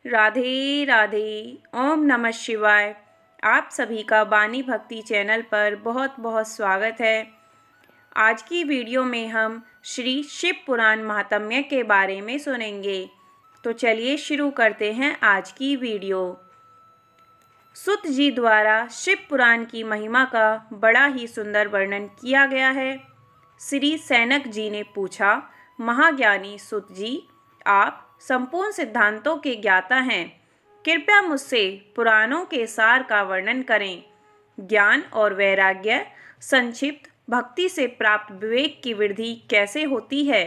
राधे राधे। ओम नमः शिवाय। आप सभी का बानी भक्ति चैनल पर बहुत बहुत स्वागत है। आज की वीडियो में हम श्री शिव पुराण महात्म्य के बारे में सुनेंगे। तो चलिए शुरू करते हैं आज की वीडियो। सुत जी द्वारा शिव पुराण की महिमा का बड़ा ही सुंदर वर्णन किया गया है। श्री सैनक जी ने पूछा, महाज्ञानी सुत जी, आप संपूर्ण सिद्धांतों के ज्ञाता हैं, कृपया मुझसे पुराणों के सार का वर्णन करें। ज्ञान और वैराग्य संक्षिप्त भक्ति से प्राप्त विवेक की वृद्धि कैसे होती है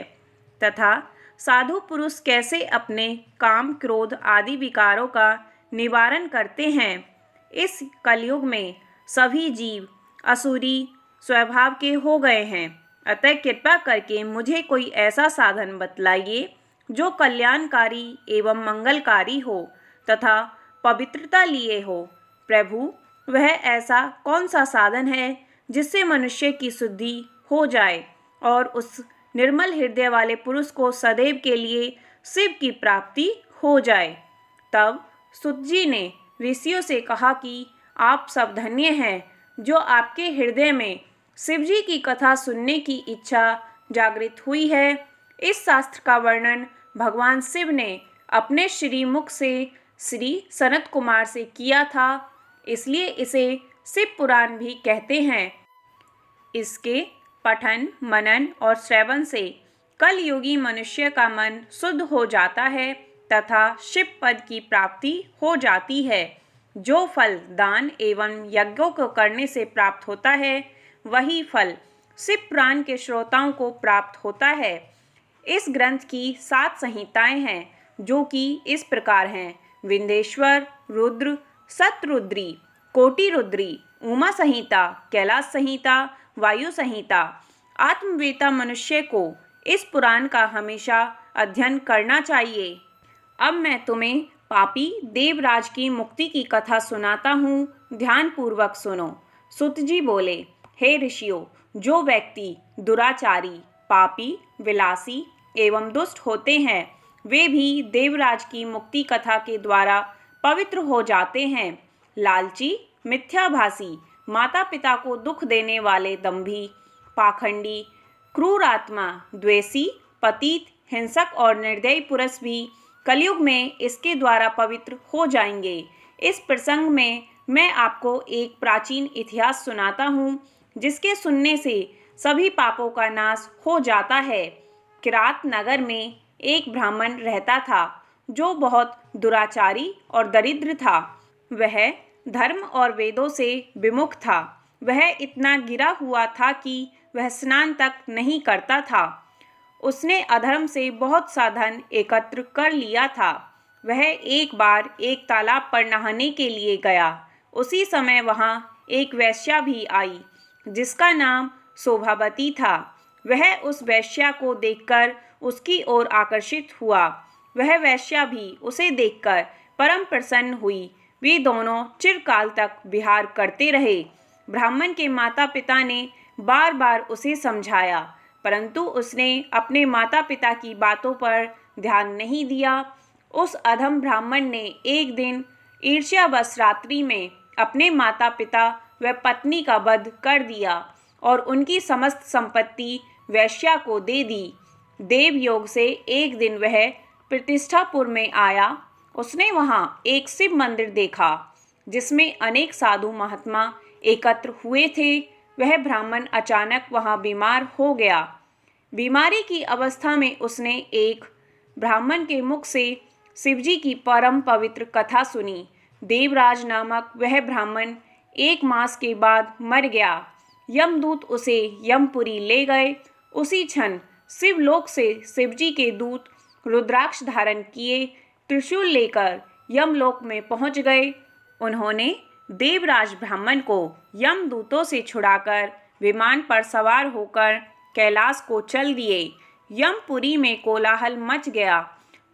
तथा साधु पुरुष कैसे अपने काम क्रोध आदि विकारों का निवारण करते हैं। इस कलयुग में सभी जीव असुरी स्वभाव के हो गए हैं, अतः कृपा करके मुझे कोई ऐसा साधन बतलाइए जो कल्याणकारी एवं मंगलकारी हो तथा पवित्रता लिए हो। प्रभु, वह ऐसा कौन सा साधन है जिससे मनुष्य की शुद्धि हो जाए और उस निर्मल हृदय वाले पुरुष को सदैव के लिए शिव की प्राप्ति हो जाए। तब सुत जी ने ऋषियों से कहा कि आप सब धन्य हैं जो आपके हृदय में शिव जी की कथा सुनने की इच्छा जागृत हुई है। इस शास्त्र का वर्णन भगवान शिव ने अपने श्रीमुख से श्री सनत कुमार से किया था, इसलिए इसे शिव पुराण भी कहते हैं। इसके पठन मनन और श्रवण से कलयुगी मनुष्य का मन शुद्ध हो जाता है तथा शिव पद की प्राप्ति हो जाती है। जो फल दान एवं यज्ञों को करने से प्राप्त होता है, वही फल शिव पुराण के श्रोताओं को प्राप्त होता है। इस ग्रंथ की 7 संहिताएं हैं, जो कि इस प्रकार हैं: विंध्येश्वर, रुद्र, शतरुद्री, कोटि रुद्री, उमा संहिता, कैलाश संहिता, वायु संहिता। आत्मवेता मनुष्य को इस पुराण का हमेशा अध्ययन करना चाहिए। अब मैं तुम्हें पापी देवराज की मुक्ति की कथा सुनाता हूँ, ध्यान पूर्वक सुनो। सुत जी बोले, हे ऋषियों, जो व्यक्ति दुराचारी, पापी, विलासी एवं दुष्ट होते हैं, वे भी देवराज की मुक्ति कथा के द्वारा पवित्र हो जाते हैं। लालची, मिथ्याभासी, माता पिता को दुख देने वाले दंभी, पाखंडी, क्रूर आत्मा, द्वेषी, पतित, हिंसक और निर्दयी पुरुष भी कलयुग में इसके द्वारा पवित्र हो जाएंगे। इस प्रसंग में मैं आपको एक प्राचीन इतिहास सुनाता हूँ, जिसके सुनने से सभी पापों का नाश हो जाता है। किरात नगर में एक ब्राह्मण रहता था, जो बहुत दुराचारी और दरिद्र था। वह धर्म और वेदों से विमुख था। वह इतना गिरा हुआ था कि वह स्नान तक नहीं करता था। उसने अधर्म से बहुत सा धन एकत्र कर लिया था। वह एक बार एक तालाब पर नहाने के लिए गया। उसी समय वहाँ एक वेश्या भी आई, जिसका नाम शोभावती था। वह उस वेश्या को देखकर उसकी ओर आकर्षित हुआ। वह वेश्या भी उसे देखकर परम प्रसन्न हुई। वे दोनों चिरकाल तक विहार करते रहे। ब्राह्मण के माता पिता ने बार बार उसे समझाया, परंतु उसने अपने माता पिता की बातों पर ध्यान नहीं दिया। उस अधम ब्राह्मण ने एक दिन ईर्ष्यावश रात्रि में अपने माता पिता व पत्नी का वध कर दिया और उनकी समस्त संपत्ति वेश्या को दे दी। देवयोग से एक दिन वह प्रतिष्ठापुर में आया। उसने वहाँ एक शिव मंदिर देखा, जिसमें अनेक साधु महात्मा एकत्र हुए थे। वह ब्राह्मण अचानक वहाँ बीमार हो गया। बीमारी की अवस्था में उसने एक ब्राह्मण के मुख से शिवजी की परम पवित्र कथा सुनी। देवराज नामक वह ब्राह्मण 1 मास के बाद मर गया। यमदूत उसे यमपुरी ले गए। उसी क्षण शिवलोक से शिवजी के दूत रुद्राक्ष धारण किए त्रिशूल लेकर यमलोक में पहुंच गए। उन्होंने देवराज ब्राह्मण को यमदूतों से छुड़ाकर विमान पर सवार होकर कैलाश को चल दिए। यमपुरी में कोलाहल मच गया।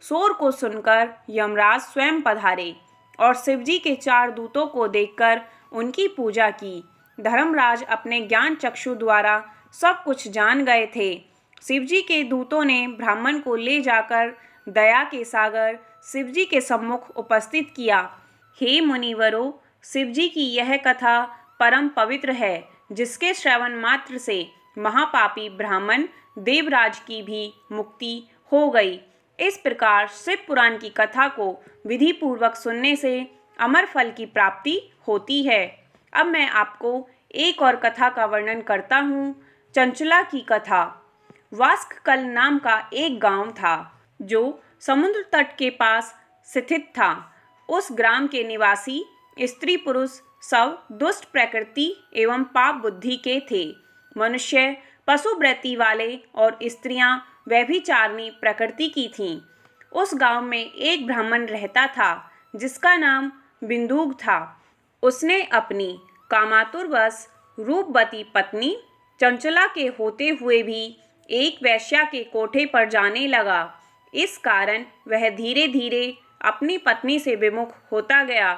शोर को सुनकर यमराज स्वयं पधारे और शिवजी के 4 दूतों को देखकर उनकी पूजा की। धर्मराज अपने ज्ञान चक्षु द्वारा सब कुछ जान गए थे। शिवजी के दूतों ने ब्राह्मण को ले जाकर दया के सागर शिवजी के सम्मुख उपस्थित किया। हे मुनिवरों, शिवजी की यह कथा परम पवित्र है, जिसके श्रवण मात्र से महापापी ब्राह्मण देवराज की भी मुक्ति हो गई। इस प्रकार शिव पुराण की कथा को विधि पूर्वक सुनने से अमर फल की प्राप्ति होती है। अब मैं आपको एक और कथा का वर्णन करता हूँ। चंचला की कथा। वास्ककल नाम का एक गांव था, जो समुद्र तट के पास स्थित था। उस ग्राम के निवासी स्त्री पुरुष सब दुष्ट प्रकृति एवं पाप बुद्धि के थे। मनुष्य पशुवृत्ति वाले और स्त्रियां व्यभिचारिणी प्रकृति की थीं। उस गांव में एक ब्राह्मण रहता था, जिसका नाम बिंदुक था। उसने अपनी कामातुरवश रूपवती पत्नी चंचला के होते हुए भी एक वेश्या के कोठे पर जाने लगा। इस कारण वह धीरे धीरे अपनी पत्नी से विमुख होता गया।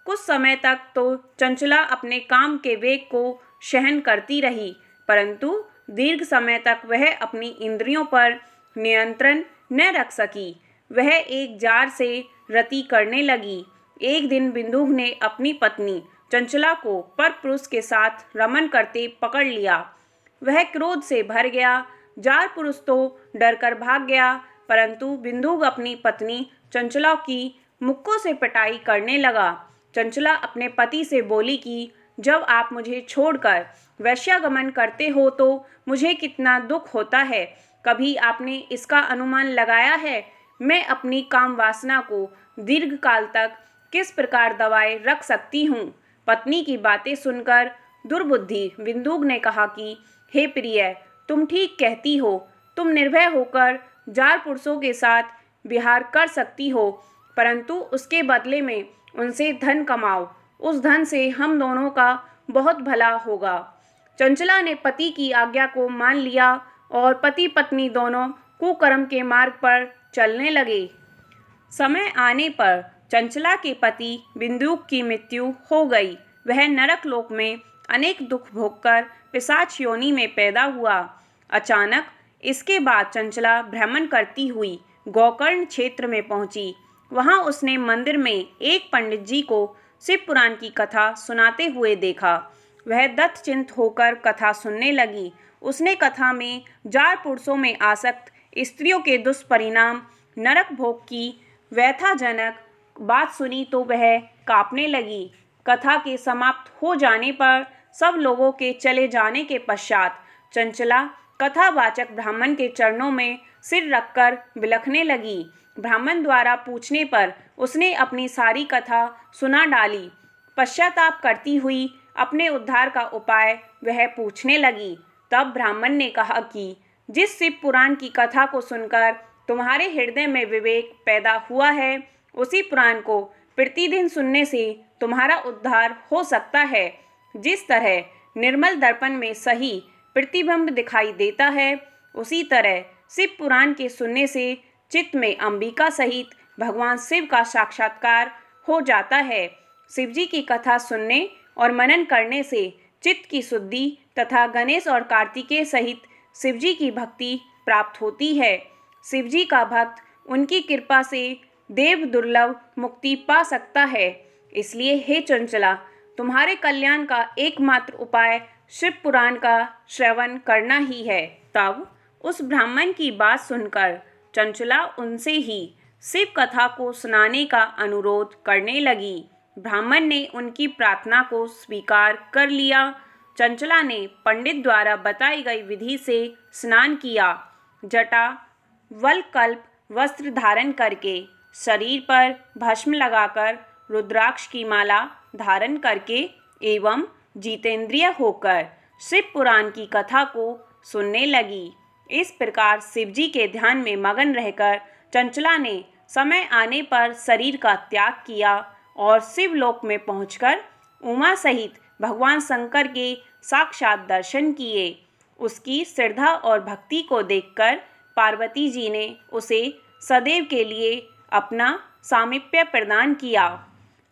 कुछ समय तक तो चंचला अपने काम के वेग को सहन करती रही, परंतु दीर्घ समय तक वह अपनी इंद्रियों पर नियंत्रण न रख सकी। वह एक जार से रति करने लगी। एक दिन बिंदुक ने अपनी पत्नी चंचला को परपुरुष के साथ रमन करते पकड़ लिया। वह क्रोध से भर गया। जार पुरुष तो डरकर भाग गया, परंतु बिंदुक अपनी पत्नी चंचला की मुक्कों से पिटाई करने लगा। चंचला अपने पति से बोली कि जब आप मुझे छोड़कर वैश्यागमन करते हो तो मुझे कितना दुख होता है। कभी आपने इसका अनुमान लगाया है मैं अपनी काम वासना को दीर्घ काल तक किस प्रकार दबाए रख सकती हूँ। पत्नी की बातें सुनकर दुर्बुद्धि बिंदुक ने कहा कि हे प्रिय, तुम ठीक कहती हो। तुम निर्भय होकर जार पुरुषों के साथ विहार कर सकती हो, परंतु उसके बदले में उनसे धन कमाओ। उस धन से हम दोनों का बहुत भला होगा। चंचला ने पति की आज्ञा को मान लिया और पति पत्नी दोनों कुकर्म के मार्ग पर चलने लगे। समय आने पर चंचला के पति बिंदुक की मृत्यु हो गई। वह नरक लोक में अनेक दुख भोगकर पिशाच योनि में पैदा हुआ। अचानक इसके बाद चंचला भ्रमण करती हुई गोकर्ण क्षेत्र में पहुंची। वहां उसने मंदिर में एक पंडित जी को शिव पुराण की कथा सुनाते हुए देखा। वह दत्तचिंत होकर कथा सुनने लगी। उसने कथा में जार पुरुषों में आसक्त स्त्रियों के दुष्परिणाम नरक भोग की व्यथाजनक बात सुनी तो वह कांपने लगी। कथा के समाप्त हो जाने पर सब लोगों के चले जाने के पश्चात चंचला कथावाचक ब्राह्मण के चरणों में सिर रखकर बिलखने लगी। ब्राह्मण द्वारा पूछने पर उसने अपनी सारी कथा सुना डाली। पश्चाताप करती हुई अपने उद्धार का उपाय वह पूछने लगी। तब ब्राह्मण ने कहा कि जिस शिव पुराण की कथा को सुनकर तुम्हारे हृदय में विवेक पैदा हुआ है, उसी पुराण को प्रतिदिन सुनने से तुम्हारा उद्धार हो सकता है। जिस तरह निर्मल दर्पण में सही प्रतिबिंब दिखाई देता है, उसी तरह शिव पुराण के सुनने से चित्त में अंबिका सहित भगवान शिव का साक्षात्कार हो जाता है। शिवजी की कथा सुनने और मनन करने से चित्त की शुद्धि तथा गणेश और कार्तिकेय सहित शिवजी की भक्ति प्राप्त होती है। शिवजी का भक्त उनकी कृपा से देव दुर्लभ मुक्ति पा सकता है। इसलिए हे चंचला, तुम्हारे कल्याण का एकमात्र उपाय शिव पुराण का श्रवण करना ही है। तब उस ब्राह्मण की बात सुनकर चंचला उनसे ही शिव कथा को सुनाने का अनुरोध करने लगी। ब्राह्मण ने उनकी प्रार्थना को स्वीकार कर लिया। चंचला ने पंडित द्वारा बताई गई विधि से स्नान किया। जटा वल्कल्प वस्त्र धारण करके, शरीर पर भस्म लगाकर, रुद्राक्ष की माला धारण करके एवं जितेंद्रिय होकर शिव पुराण की कथा को सुनने लगी। इस प्रकार शिवजी के ध्यान में मगन रहकर चंचला ने समय आने पर शरीर का त्याग किया और शिवलोक में पहुंचकर उमा सहित भगवान शंकर के साक्षात दर्शन किए। उसकी श्रद्धा और भक्ति को देखकर पार्वती जी ने उसे सदैव के लिए अपना सामीप्य प्रदान किया।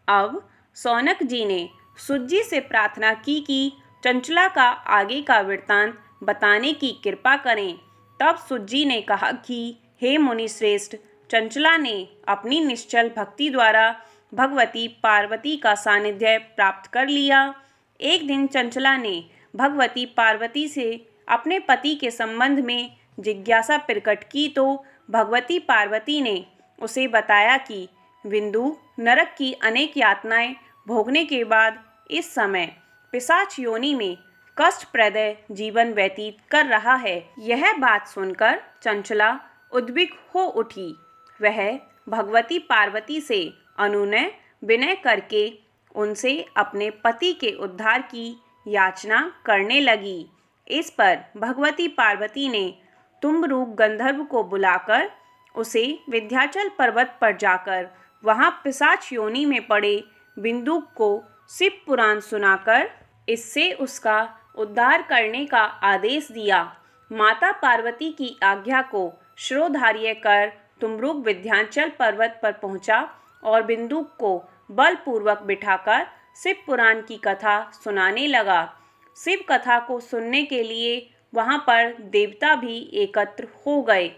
अब सौनक जी ने सूत जी से प्रार्थना की कि चंचला का आगे का वृत्तांत बताने की कृपा करें। तब सूत जी ने कहा कि हे मुनि श्रेष्ठ, चंचला ने अपनी निश्चल भक्ति द्वारा भगवती पार्वती का सानिध्य प्राप्त कर लिया। एक दिन चंचला ने भगवती पार्वती से अपने पति के संबंध में जिज्ञासा प्रकट की तो भगवती पार्वती ने उसे बताया कि बिंदु नरक की अनेक यातनाएं भोगने के बाद इस समय पिशाच योनि में कष्टप्रद जीवन व्यतीत कर रहा है। यह बात सुनकर चंचला उद्विग्न हो उठी। वह भगवती पार्वती से अनुनय विनय करके उनसे अपने पति के उद्धार की याचना करने लगी। इस पर भगवती पार्वती ने तुम्बरूक गंधर्व को बुलाकर उसे विंध्याचल पर्वत पर जाकर वहां पिशाच योनि में पड़े बिंदु को शिव पुराण सुनाकर इससे उसका उद्धार करने का आदेश दिया। माता पार्वती की आज्ञा को शिरोधार्य कर तुम्बरूक विंध्याचल पर्वत पर पहुंचा और बिंदु को बलपूर्वक बिठाकर शिव पुराण की कथा सुनाने लगा। शिव कथा को सुनने के लिए वहां पर देवता भी एकत्र हो गए।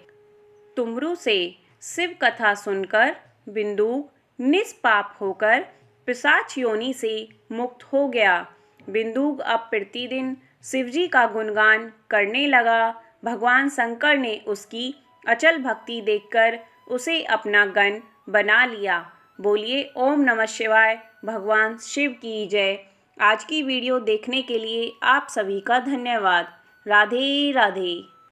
तुम्बरू से शिव कथा सुनकर बिंदु निष्पाप होकर पिशाच योनि से मुक्त हो गया। बिंदु अब प्रतिदिन शिवजी का गुणगान करने लगा। भगवान शंकर ने उसकी अचल भक्ति देखकर उसे अपना गण बना लिया। बोलिए ओम नमः शिवाय, भगवान शिव की जय। आज की वीडियो देखने के लिए आप सभी का धन्यवाद। राधे राधे।